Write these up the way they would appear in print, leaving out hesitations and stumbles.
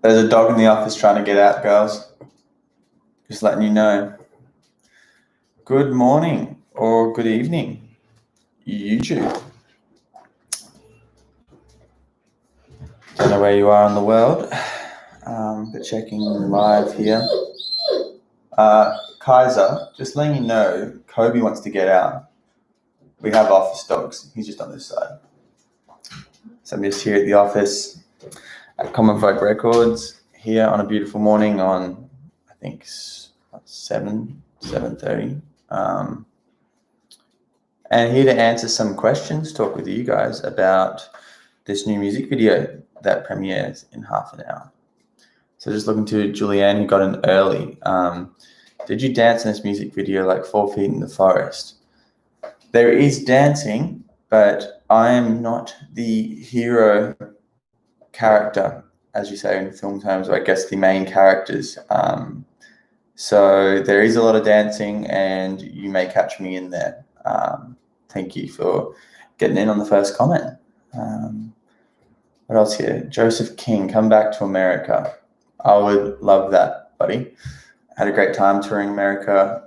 There's a dog in the office trying to get out, girls. Just letting you know. Good morning or good evening, YouTube. Don't know where you are in the world, but checking live here. Kaiser, just letting you know, Kobe wants to get out. We have office dogs. He's just on this side. So I'm just here at the office at Common Folk Records here on a beautiful morning on, I think, 7:30. And here to answer some questions, talk with you guys about this new music video that premieres in half an hour. So just looking to Julianne, who got in early. Did you dance in this music video like 4 feet in the forest? There is dancing, but I am not the hero character, as you say in film terms, or I guess the main characters. So there is a lot of dancing, and you may catch me in there. Thank you for getting in on the first comment. What else here? Joseph King, come back to America. I would love that, buddy. Had a great time touring America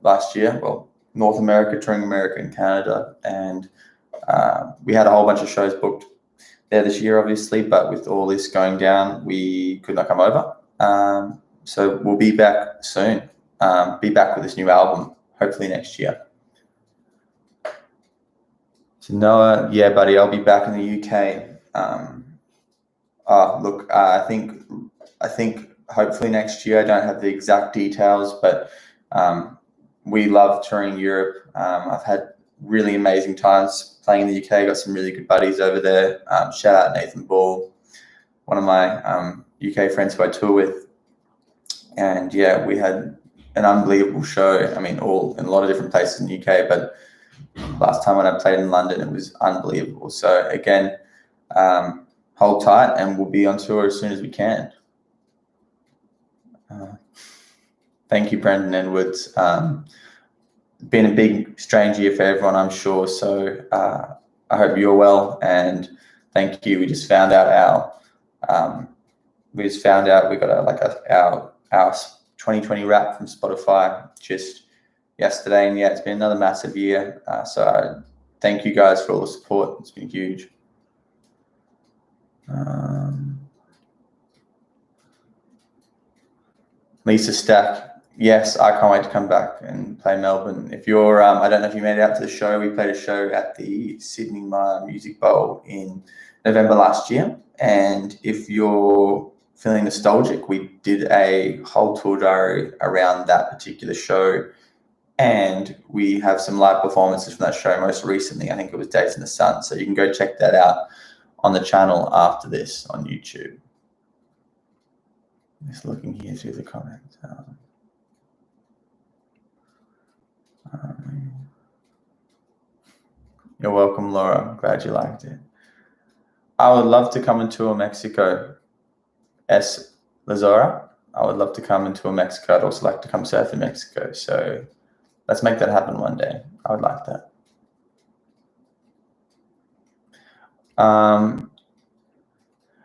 last year. Well, North America, touring America and Canada. And we had a whole bunch of shows booked there this year, obviously, but with all this going down, we could not come over. So we'll be back soon. Be back with this new album, hopefully next year. So Noah, yeah, buddy, I'll be back in the UK. I think hopefully next year. I don't have the exact details, but we love touring Europe. I've had really amazing times playing in the UK. Got some really good buddies over there. Shout out Nathan Ball, one of my UK friends who I tour with. And yeah, we had an unbelievable show. I mean, all in a lot of different places in the UK, but last time when I played in London, it was unbelievable. So again, hold tight and we'll be on tour as soon as we can. Thank you, Brendan Edwards. Been a big, strange year for everyone, I'm sure. So I hope you're well, and thank you. We just found out we got our 2020 wrap from Spotify just yesterday, and yeah, it's been another massive year. So thank you guys for all the support. It's been huge. Lisa Stack, yes, I can't wait to come back and play Melbourne. If you're, I don't know if you made it out to the show. We played a show at the Sydney Mire Music Bowl in November last year. And if you're feeling nostalgic, we did a whole tour diary around that particular show. And we have some live performances from that show most recently. I think it was Days in the Sun. So you can go check that out on the channel after this on YouTube. Just looking here through the comments. You're welcome, Laura. Glad you liked it. I would love to come and tour Mexico. S. Lazora, I would love to come and tour Mexico. I'd also like to come surf in Mexico. So let's make that happen one day. I would like that.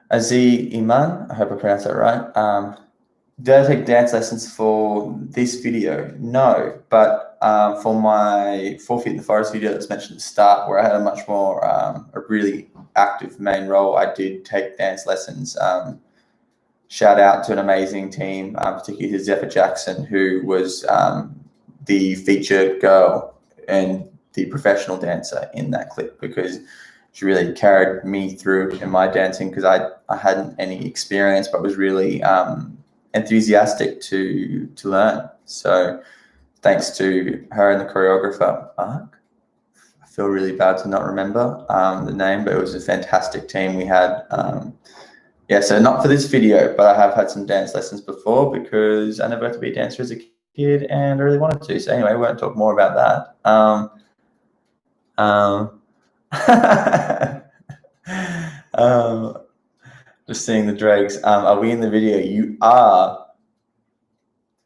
Aziz Iman, I hope I pronounced that right. Did I take dance lessons for this video? No, but for my 4 Feet in the Forest video that's mentioned at the start, where I had a much more, a really active main role, I did take dance lessons. Shout out to an amazing team, particularly to Zephyr Jackson, who was the featured girl and the professional dancer in that clip, because she really carried me through in my dancing, because I hadn't any experience, but was really enthusiastic to learn. So thanks to her and the choreographer, Mark. I feel really bad to not remember the name, but it was a fantastic team we had. Yeah, so not for this video, but I have had some dance lessons before, because I never got to be a dancer as a kid and I really wanted to. So anyway, we won't talk more about that. Just seeing the dregs. Are we in the video? You are.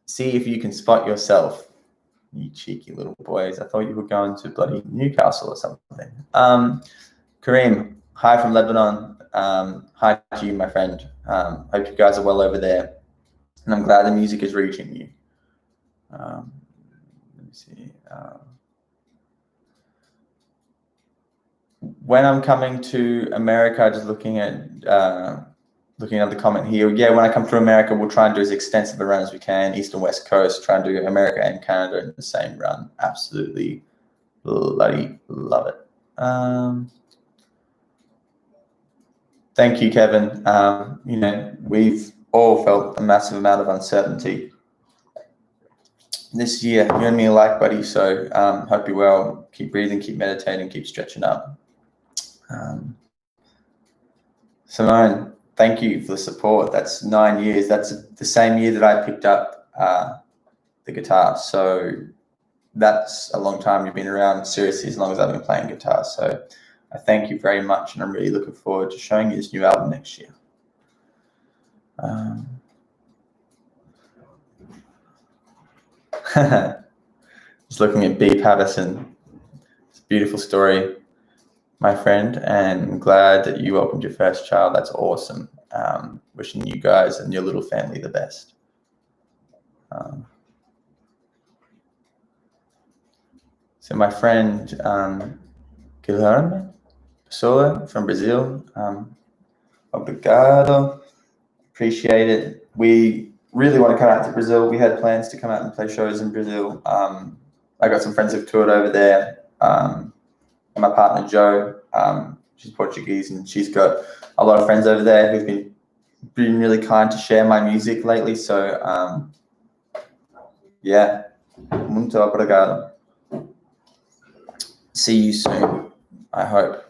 See if you can spot yourself. You cheeky little boys. I thought you were going to bloody Newcastle or something. Kareem, hi from Lebanon. Hi to you, my friend. Hope you guys are well over there, and I'm glad the music is reaching you. Let me see. When I'm coming to America, just looking at the comment here. Yeah, when I come to America, we'll try and do as extensive a run as we can, East and West Coast. Try and do America and Canada in the same run. Absolutely, bloody love it. Thank you, Kevin. We've all felt a massive amount of uncertainty this year. You and me alike, buddy. So hope you're well. Keep breathing, keep meditating, keep stretching up. Simone, thank you for the support. That's 9 years. That's the same year that I picked up the guitar. So that's a long time. You've been around seriously as long as I've been playing guitar. So I thank you very much, and I'm really looking forward to showing you this new album next year. Just looking at B. Patterson. It's a beautiful story, my friend, and I'm glad that you welcomed your first child. That's awesome. Wishing you guys and your little family the best. So my friend Guilherme Pessoa from Brazil, obrigado, appreciate it. We really want to come out to Brazil. We had plans to come out and play shows in Brazil. I got some friends who've toured over there. And my partner Jo, she's Portuguese, and she's got a lot of friends over there who've been really kind to share my music lately. So yeah, muito obrigado. See you soon, I hope.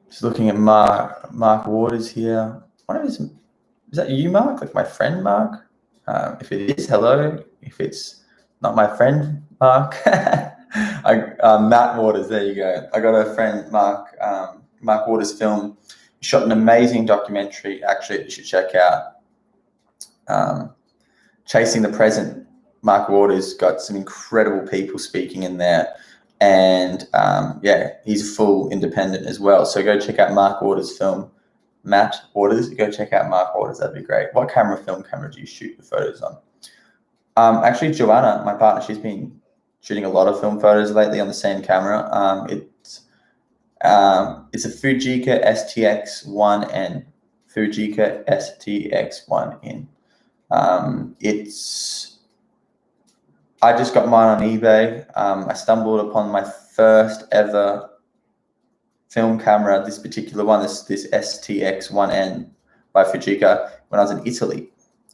Just looking at Mark Waters here. Is that you, Mark? Like my friend Mark? If it is, hello. If it's not my friend Mark, Matt Waters. There you go. I got a friend Mark Waters film. He shot an amazing documentary. Actually, you should check out. Chasing the Present. Mark Waters got some incredible people speaking in there, and he's full independent as well. So go check out Mark Waters' film. Matt Waters, go check out Mark Waters. That'd be great. What film camera do you shoot the photos on? Actually, Joanna, my partner, she's been shooting a lot of film photos lately on the same camera. It's a Fujica STX1N. Fujica STX1N. I just got mine on eBay. I stumbled upon my first ever film camera, this particular one, this STX1N by Fujica, when I was in Italy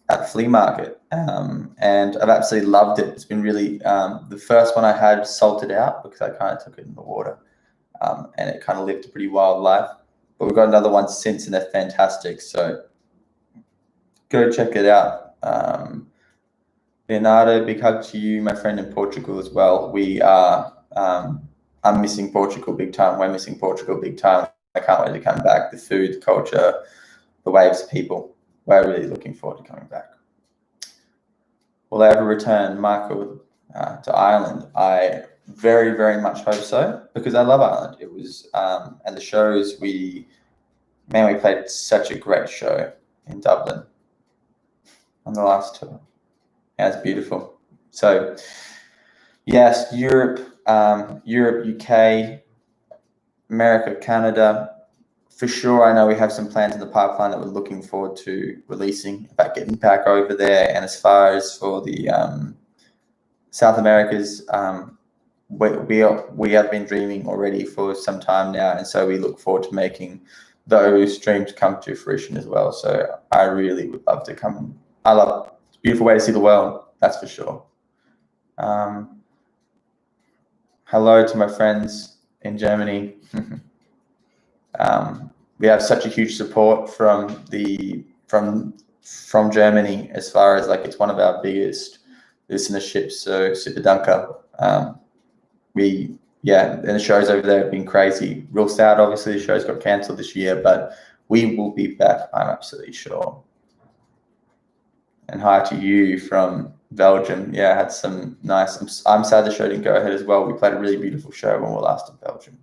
at a flea market. And I've absolutely loved it. It's been really, the first one I had salted out because I kind of took it in the water, and it kind of lived a pretty wild life. But we've got another one since, and they're fantastic. So go check it out. Leonardo, big hug to you, my friend in Portugal as well. We are, I'm missing Portugal big time. We're missing Portugal big time. I can't wait to come back. The food, the culture, the waves of people. We're really looking forward to coming back. Will I ever return, Michael, to Ireland? I very, very much hope so, because I love Ireland. It was, and the shows we played such a great show in Dublin on the last tour. Yeah, it's beautiful. So yes, Europe, UK, America, Canada, for sure. I know we have some plans in the pipeline that we're looking forward to releasing about getting back over there. And as far as for the South Americas, we have been dreaming already for some time now, and so we look forward to making those dreams come to fruition as well. So I really would love to come. I love it. It's a beautiful way to see the world, that's for sure. Hello to my friends in Germany. We have such a huge support from Germany, as far as like it's one of our biggest listenerships. So super danke. And the shows over there have been crazy. Real sad, obviously, the shows got cancelled this year, but we will be back, I'm absolutely sure. And hi to you from Belgium. Yeah, I had some nice. I'm sad the show didn't go ahead as well. We played a really beautiful show when we were last in Belgium.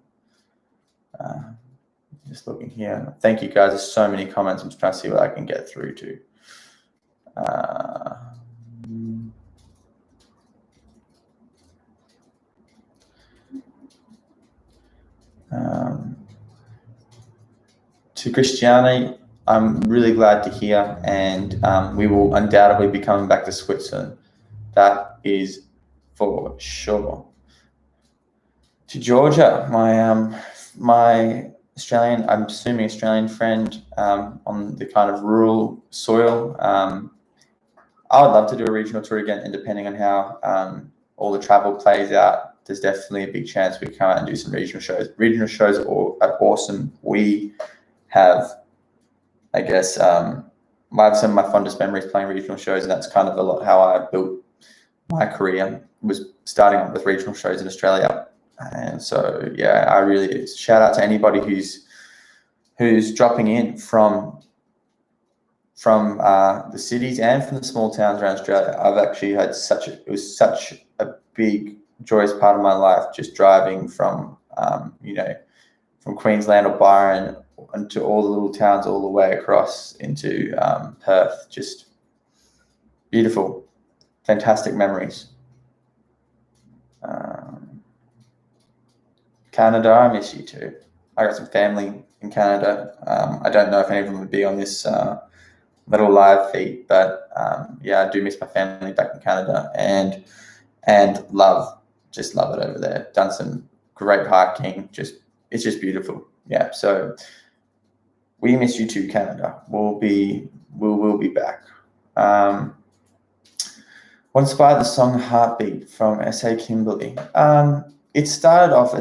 Just looking here. Thank you guys. There's so many comments. I'm just trying to see what I can get through to. To Christiane, I'm really glad to hear, and we will undoubtedly be coming back to Switzerland. That is for sure. To Georgia, my Australian, I'm assuming Australian friend on the kind of rural soil. I would love to do a regional tour again, and depending on how all the travel plays out, there's definitely a big chance we come out and do some regional shows. Regional shows are awesome. We have, I guess, I have some of my fondest memories playing regional shows, and that's kind of a lot how I built my career, was starting up with regional shows in Australia. And so, yeah, I really shout out to anybody who's dropping in from the cities and from the small towns around Australia. I've actually had it was such a big, joyous part of my life, just driving from Queensland or Byron into all the little towns all the way across into Perth. Just beautiful, fantastic memories. Canada, I miss you too. I got some family in Canada. I don't know if any of them would be on this little live feed, but yeah, I do miss my family back in Canada, and just love it over there. Done some great hiking. It's just beautiful. Yeah. So we miss you too, Canada. We'll be back. What inspired the song Heartbeat from S.A. Kimberly? It started off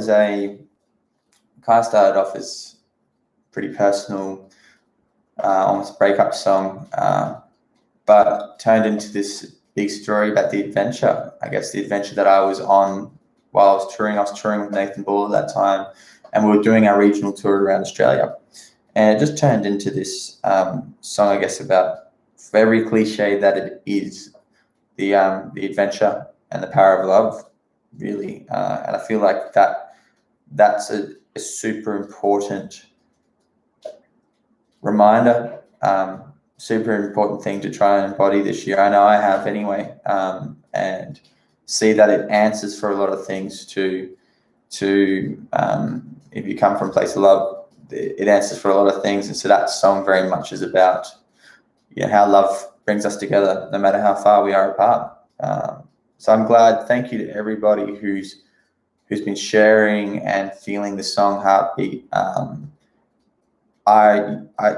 as pretty personal, almost breakup song, but turned into this big story about the adventure. I guess the adventure that I was on while I was touring. I was touring with Nathan Ball at that time, and we were doing our regional tour around Australia. And it just turned into this song, I guess, about, very cliche that it is, the adventure and the power of love, really. And I feel like that's a super important reminder, super important thing to try and embody this year. I know I have anyway, and see that it answers for a lot of things to if you come from a place of love, it answers for a lot of things. And so that song very much is about, how love brings us together no matter how far we are apart. So I'm glad. Thank you to everybody who's been sharing and feeling the song Heartbeat.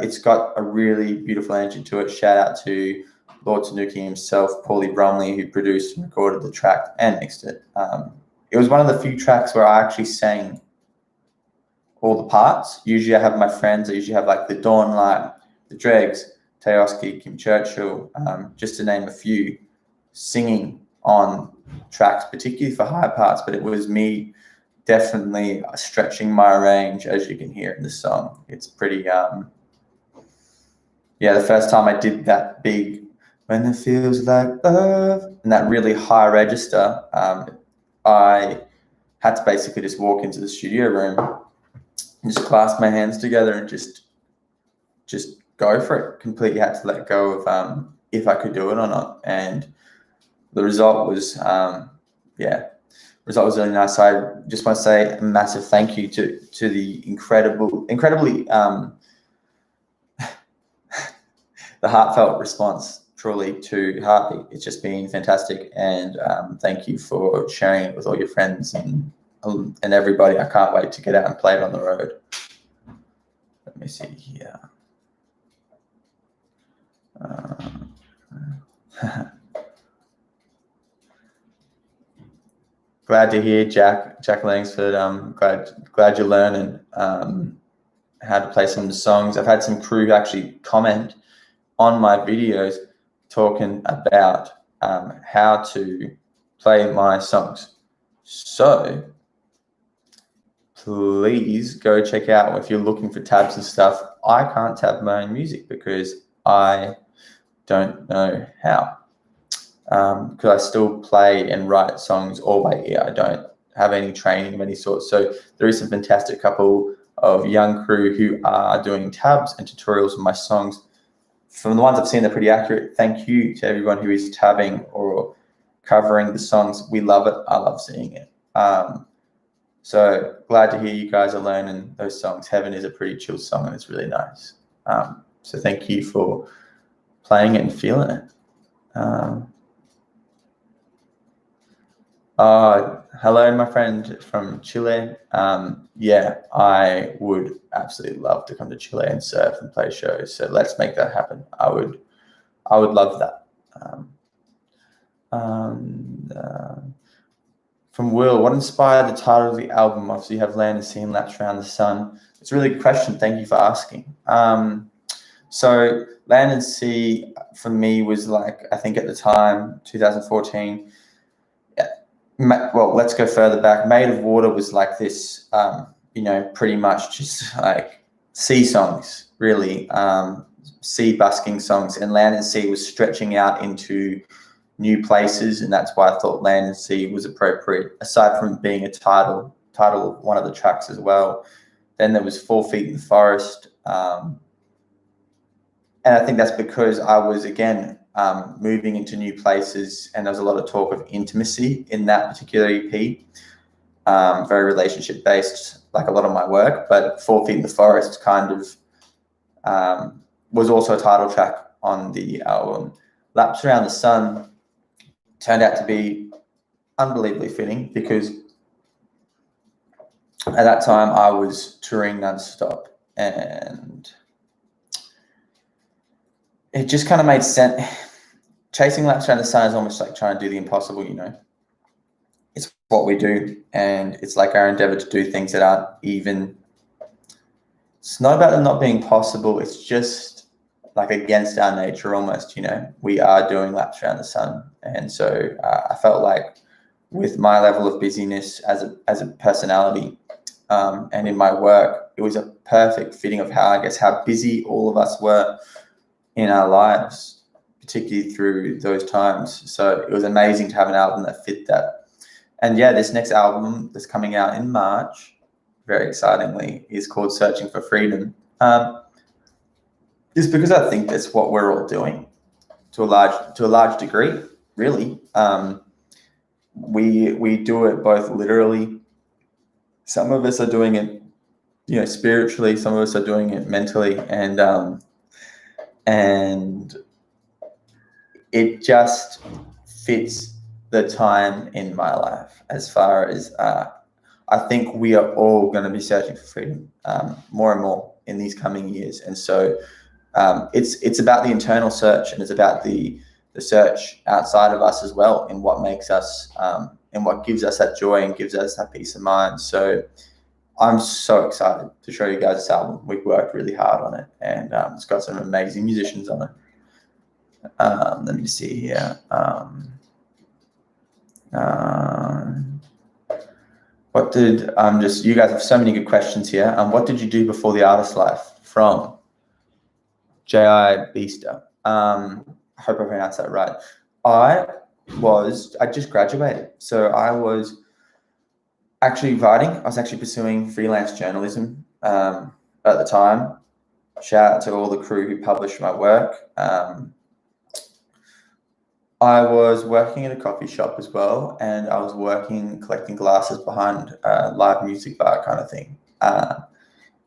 It's got a really beautiful energy to it. Shout out to Lord Tanuki himself, Paulie Bromley, who produced and recorded the track and mixed it. It was one of the few tracks where I actually sang all the parts. Usually I have my friends. I usually have like the Dawn Light, the Dregs, Teoski, Kim Churchill, just to name a few, singing on tracks, particularly for high parts. But it was me definitely stretching my range, as you can hear in the song. It's pretty, the first time I did that big, when it feels like love, and that really high register, I had to basically just walk into the studio room and just clasp my hands together and just go for it. Completely had to let go of if I could do it or not. And the result was, result was really nice. So I just want to say a massive thank you to the incredibly the heartfelt response truly to Heartbeat. It's just been fantastic, and thank you for sharing it with all your friends and everybody. I can't wait to get out and play it on the road. Let me see here. Glad to hear, Jack Langsford. Glad you're learning how to play some of the songs. I've had some crew actually comment on my videos talking about how to play my songs. So please go check out, if you're looking for tabs and stuff. I can't tab my own music because I don't know how. Because I still play and write songs all by ear. I don't have any training of any sort. So there is some fantastic couple of young crew who are doing tabs and tutorials of my songs. From the ones I've seen, they're pretty accurate. Thank you to everyone who is tabbing or covering the songs. We love it. I love seeing it. So glad to hear you guys are learning those songs. Heaven is a pretty chill song and it's really nice. So thank you for playing it and feeling it. Hello, my friend from Chile. Yeah, I would absolutely love to come to Chile and surf and play shows. So let's make that happen. I would love that. From Will, what inspired the title of the album? Obviously, you have Land and Sea and Laps Around the Sun. It's a really good question. Thank you for asking. So Land and Sea for me was like, I think at the time, 2014. Well, let's go further back. Made of Water was like this, pretty much just like sea songs, really, sea busking songs. And Land and Sea was stretching out into new places, and that's why I thought Land and Sea was appropriate, aside from being a title of one of the tracks as well. Then there was 4 Feet in the Forest. And I think that's because I was, again, moving into new places, and there was a lot of talk of intimacy in that particular EP, very relationship based, like a lot of my work. But 4 Feet in the Forest kind of was also a title track on the album. Laps Around the Sun turned out to be unbelievably fitting because at that time I was touring nonstop, and it just kind of made sense. Chasing laps around the sun is almost like trying to do the impossible, It's what we do, and it's like our endeavor to do things that aren't even. It's not about them not being possible. It's just like against our nature almost, We are doing laps around the sun. And so I felt like with my level of busyness as a personality and in my work, it was a perfect fitting of how busy all of us were in our lives, particularly through those times. So it was amazing to have an album that fit that. And yeah, this next album that's coming out in March, very excitingly, is called Searching for Freedom. Is because I think that's what we're all doing to a large degree, really. We do it both literally. Some of us are doing it, spiritually. Some of us are doing it mentally, and it just fits the time in my life as far as I think we are all going to be searching for freedom more and more in these coming years. And so it's about the internal search, and it's about the search outside of us as well, and what makes us and what gives us that joy and gives us that peace of mind. So I'm so excited to show you guys this album. We've worked really hard on it, and it's got some amazing musicians on it. Let me see here. What did you guys have so many good questions here. What did you do before the artist life? From J.I. Beaster. I hope I pronounced that right. I just graduated. So I was actually writing. I was actually pursuing freelance journalism at the time. Shout out to all the crew who published my work. I was working at a coffee shop as well, and I was collecting glasses behind a live music bar kind of thing.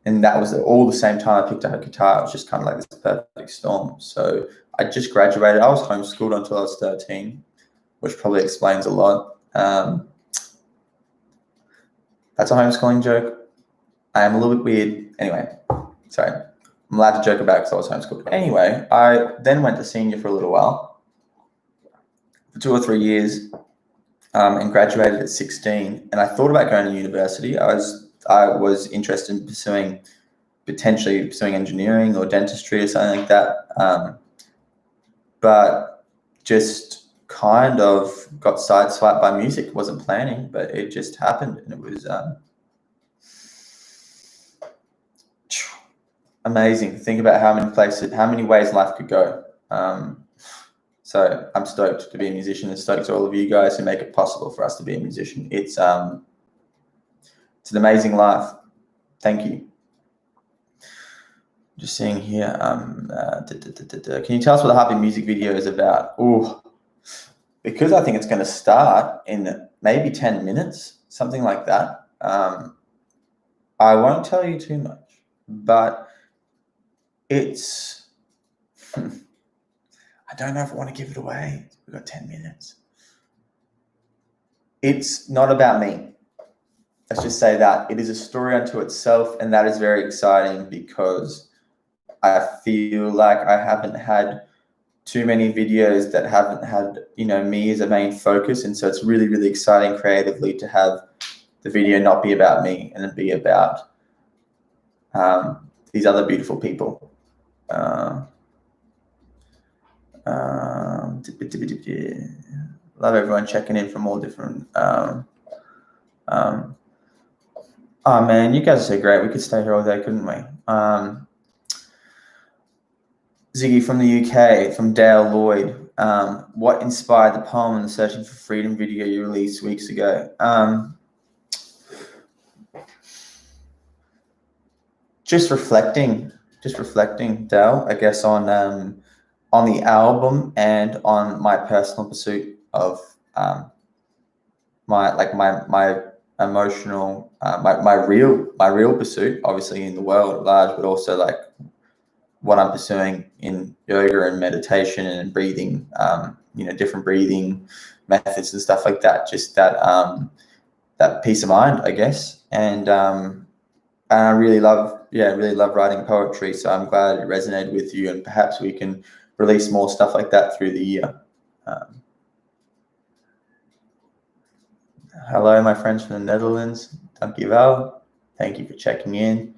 And that was all the same time I picked up a guitar. It was just kind of like this perfect storm. So I just graduated. I was homeschooled until I was 13, which probably explains a lot. That's a homeschooling joke. I am a little bit weird. Anyway, sorry. I'm allowed to joke about it because I was homeschooled. Anyway, I then went to senior for a little while, for 2 or 3 years, and graduated at 16. And I thought about going to university. I was interested in potentially pursuing engineering or dentistry or something like that. But just kind of got sideswiped by music. Wasn't planning, but it just happened, and it was amazing. Think about how many ways life could go. So I'm stoked to be a musician, and stoked to all of you guys who make it possible for us to be a musician. It's an amazing life. Thank you. Just seeing here. Can you tell us what the Happy music video is about? Oh, because I think it's going to start in maybe 10 minutes, something like that. I won't tell you too much, but it's, I don't know if I want to give it away. We've got 10 minutes. It's not about me. Let's just say that. It is a story unto itself, and that is very exciting because I feel like I haven't had too many videos that haven't had, me as a main focus. And so it's really, really exciting creatively to have the video not be about me and be about these other beautiful people. Love everyone checking in from all different. Oh man, you guys are so great. We could stay here all day, couldn't we? Ziggy from the UK, from Dale Lloyd. What inspired the poem and the Searching for Freedom video you released weeks ago? Just reflecting, Dale, I guess, on the album and on my personal pursuit of my emotional, my real pursuit, obviously in the world at large, but also like what I'm pursuing in yoga and meditation and breathing, different breathing methods and stuff like that. Just that peace of mind, I guess. And I really love writing poetry. So I'm glad it resonated with you, and perhaps we can release more stuff like that through the year. Hello, my friends from the Netherlands. Dankjewel. Thank you for checking in.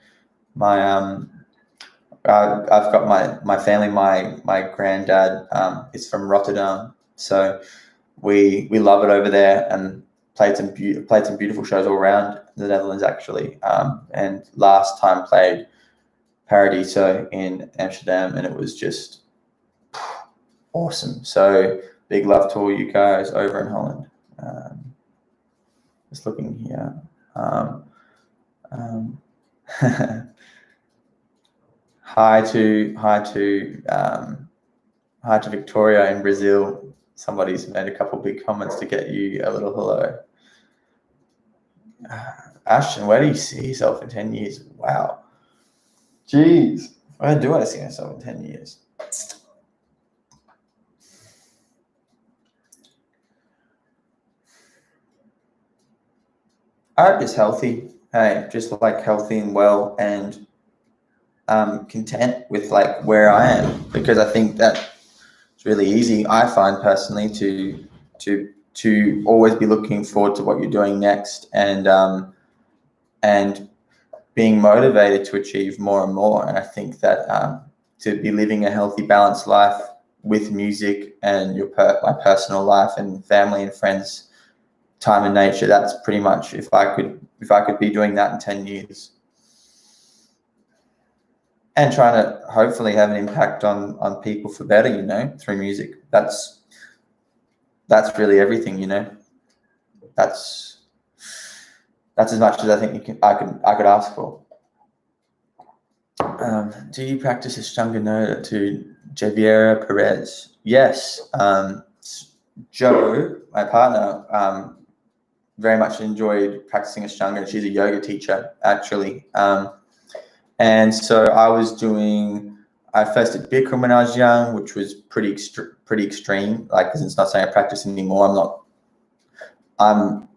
I've got my family. My granddad is from Rotterdam, so we love it over there, and played some beautiful shows all around the Netherlands actually. And last time played Paradiso in Amsterdam, and it was just awesome. So big love to all you guys over in Holland. Just looking here. Hi to Victoria in Brazil. Somebody's made a couple big comments to get you a little hello. Ashton, where do you see yourself in 10 years? Wow. Jeez. Where do I see myself in 10 years? I hope it's healthy. Hey, just like healthy and well, and content with like where I am, because I think that it's really easy, I find personally, to always be looking forward to what you're doing next, and being motivated to achieve more and more. And I think that to be living a healthy, balanced life with music and my personal life and family and friends, time and nature, that's pretty much, if I could be doing that in 10 years. And trying to hopefully have an impact on people for better, through music. That's really everything, That's as much as I think I could ask for. Do you practice Ashtanga Yoga to Javiera Perez? Yes. Joe, my partner, very much enjoyed practicing Ashtanga, and she's a yoga teacher actually. And so I first did Bikram when I was young, which was pretty extreme. Like, because it's not saying I practice anymore. I'm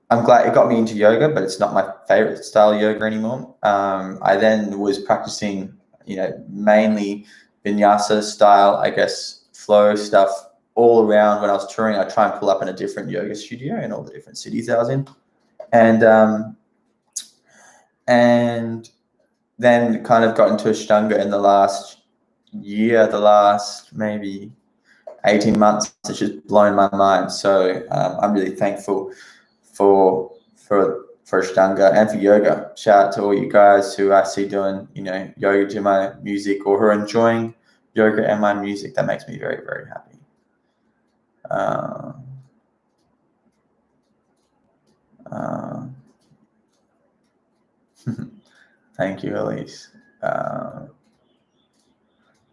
glad it got me into yoga, but it's not my favorite style of yoga anymore. I then was practicing, mainly vinyasa style, I guess, flow stuff all around. When I was touring, I try and pull up in a different yoga studio in all the different cities I was in. And then kind of got into Ashtanga in the last maybe 18 months. It's just blown my mind. So I'm really thankful for Ashtanga and for yoga. Shout out to all you guys who I see doing, yoga to my music, or who are enjoying yoga and my music. That makes me very, very happy. Thank you, Elise.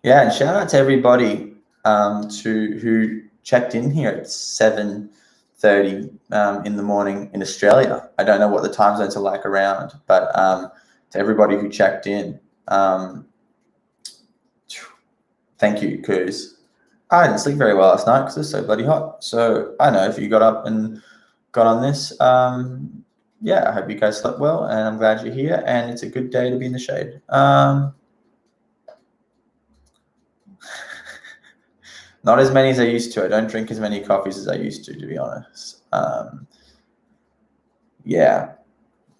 Yeah, and shout out to everybody who checked in here at 7:30 in the morning in Australia. I don't know what the time zones are like around, but to everybody who checked in, thank you, because I didn't sleep very well last night because it's so bloody hot. So I know if you got up and got on this, yeah, I hope you guys slept well, and I'm glad you're here, and it's a good day to be in the shade. Not as many as I used to. I don't drink as many coffees as I used to be honest. Yeah,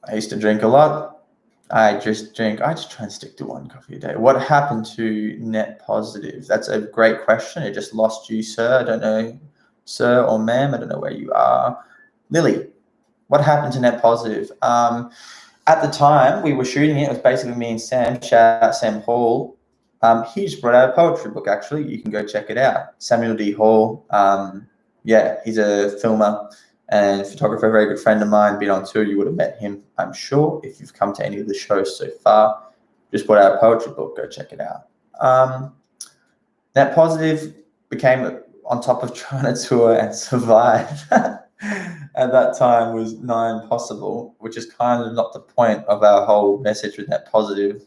I used to drink a lot. I just try and stick to one coffee a day. What happened to Net Positive? That's a great question. It just lost you, sir. I don't know, sir or ma'am. I don't know where you are. Lily, what happened to Net Positive? At the time we were shooting it was basically me and Sam. Shout out Sam Hall. He just brought out a poetry book, actually. You can go check it out. Samuel D. Hall. Yeah, he's a filmer and photographer, a very good friend of mine. Been on tour, you would have met him, I'm sure, if you've come to any of the shows so far. Just brought out a poetry book, go check it out. Net Positive became on top of trying to tour and survive. At that time was nigh impossible, which is kind of not the point of our whole message with Net Positive.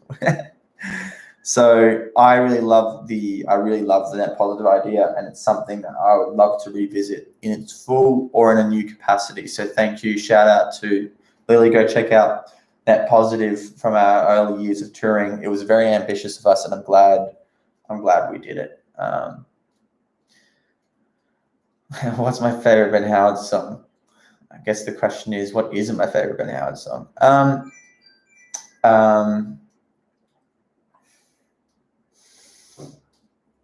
So I really love the Net Positive idea, and it's something that I would love to revisit in its full or in a new capacity. So thank you. Shout out to Lily. Go check out Net Positive from our early years of touring. It was very ambitious of us, and I'm glad we did it. What's my favorite Ben Howard song? I guess the question is, what isn't my favorite Ben Howard song?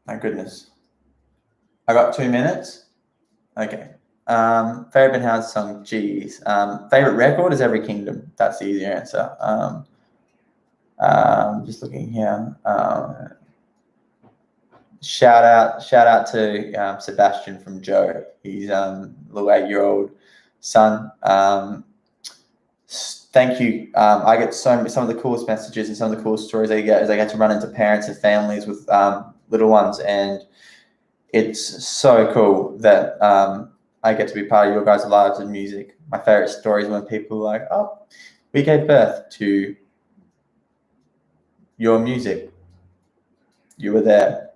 My goodness. I got 2 minutes? Okay. Favorite Ben Howard song? Geez. Favorite record is Every Kingdom. That's the easier answer. Just looking here. Shout out to Sebastian from Joe. He's little 8-year-old son. Thank you. I get some of the coolest messages and some of the coolest stories I get as I get to run into parents and families with little ones, and it's so cool that I get to be part of your guys' lives and music. My favorite stories when people are like, "Oh, we gave birth to your music. You were there."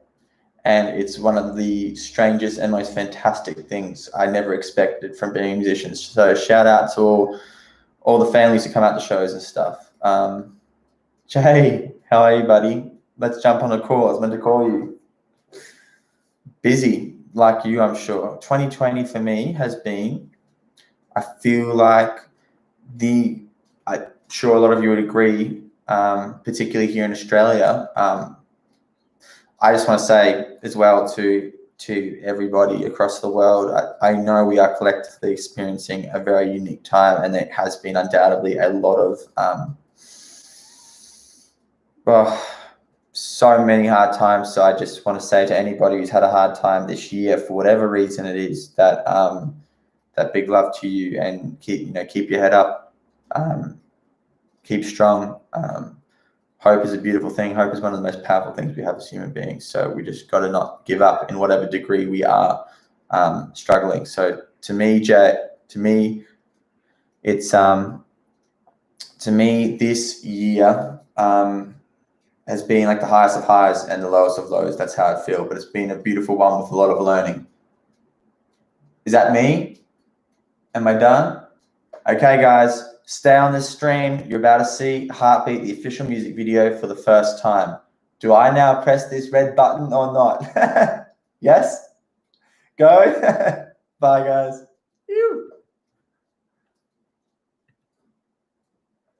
And it's one of the strangest and most fantastic things I never expected from being musicians. So shout out to all the families who come out to shows and stuff. Jay, how are you, buddy? Let's jump on a call. I was meant to call you. Busy, like you, I'm sure. 2020 for me has been, I feel like I'm sure a lot of you would agree, particularly here in Australia. I just want to say as well to everybody across the world, I know we are collectively experiencing a very unique time, and there has been undoubtedly a lot of so many hard times. So I just want to say to anybody who's had a hard time this year, for whatever reason it is, that that big love to you, and keep your head up, keep strong. Hope is a beautiful thing. Hope is one of the most powerful things we have as human beings. So we just got to not give up in whatever degree we are struggling. So to me, Jay, it's this year has been like the highest of highs and the lowest of lows. That's how I feel. But it's been a beautiful one with a lot of learning. Is that me? Am I done? Okay, guys. Stay on this stream. You're about to see Heartbeat, the official music video, for the first time. Do I now press this red button or not? Yes? Go? Bye, guys.